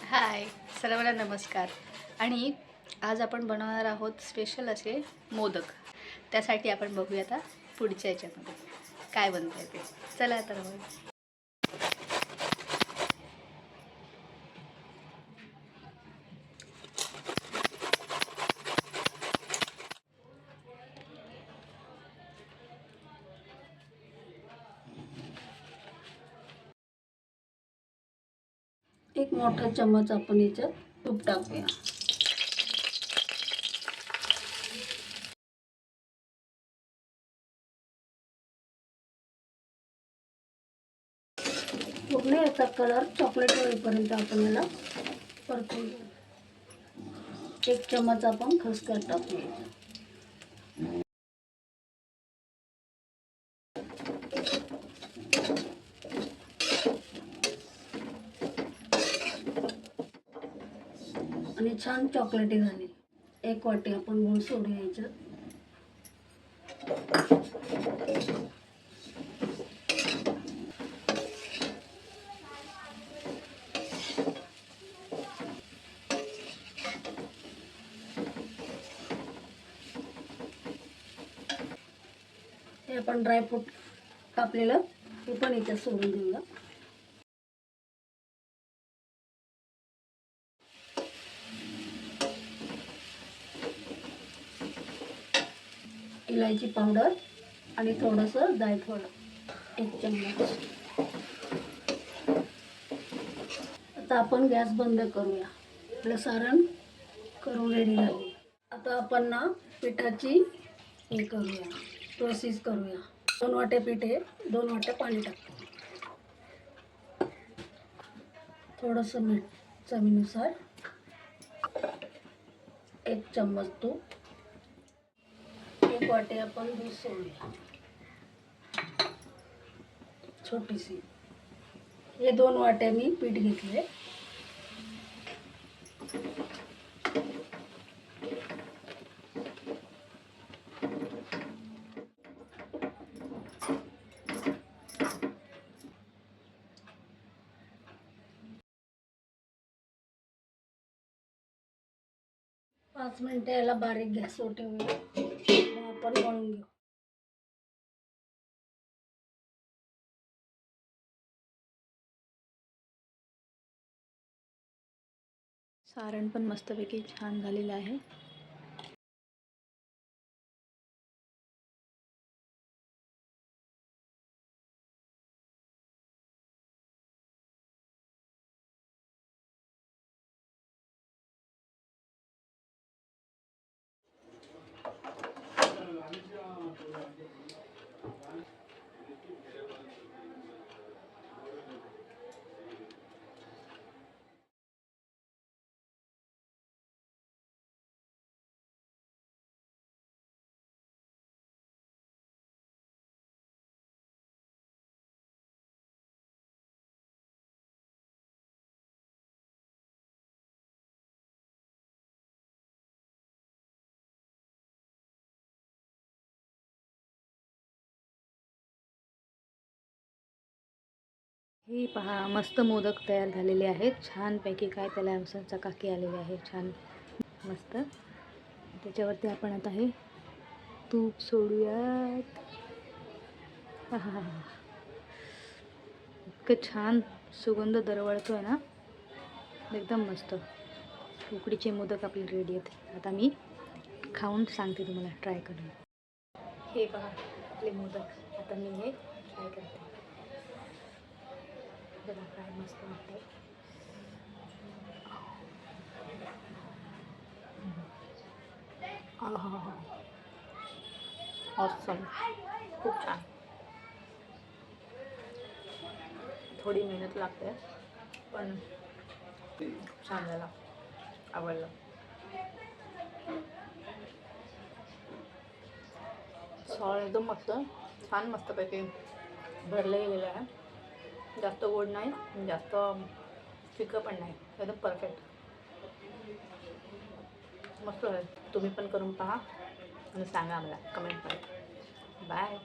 हाय, सर्वांना नमस्कार. आणि आज आपण बनवणार आहोत स्पेशल असे मोदक. त्यासाठी आपण बघूया आता पुढच्या याच्यामध्ये काय बनतं आहे ते. चला तर मग. एक मोठा चम्मच आपण याच्यात तूप टाकूया. पूर्ण याचा कलर चॉकलेट होईपर्यंत आपण याला परतून घेऊ. एक चम्मच आपण खसखस टाकूया. आणि छान चॉकलेटी झाली. एक वाटी आपण गूळ सोडूया याच्यात. हे आपण ड्रायफ्रूट कापलेलं हे पण याच्यात सोडून देऊया. इलायची पावडर आणि थोडंसं जायफळ एक चम्मच. आता आपण गॅस बंद करूया. आपलं सारण करून रेडी झाले. आता आपण ना पिठाची हे करूया, प्रोसेस करूया. 2 वाटे पीठ आहे, 2 वाटे पाणी टाकतो. थोडंसं मीठ चवीनुसार, 1 चम्मच तूप, 1 वाटी आपण दूध सोडूया छोटीशी. हे 2 वाटे मी पीठ घेतले. पाच मिनिटं याला बारीक गॅसवर ठेवूया. मग आपण मळून घेऊ. सारण पण मस्तपैकी छान झालेलं आहे. हे पहा, मस्त मोदक तयार झालेले आहेत. छानपैकी काय त्याला असं चकाकी आलेली आहे, छान मस्त. त्याच्यावरती आपण आता हे तूप सोडूयात. इतकं छान सुगंध दरवळतोय ना, एकदम मस्त. उकडीचे मोदक आपले रेडी आहेत. आता मी खाऊन सांगते तुम्हाला, ट्राय करून. हे पहा आपले मोदक. आता मी हे ट्राय करते. बघा काय मस्त वाटतंय. ऑसम, खूप छान. थोडी मेहनत लागते पण खूप छान झाला, आवडलं. सॉस एकदम मस्त, छान मस्तपैकी भरलं गेलेलं आहे. जास्त गोड नाही, जास्त फिकं पण नाही, एकदम परफेक्ट. मस्त आहे. तुम्ही पण करून पहा आणि सांगा मला कमेंटमध्ये. बाय.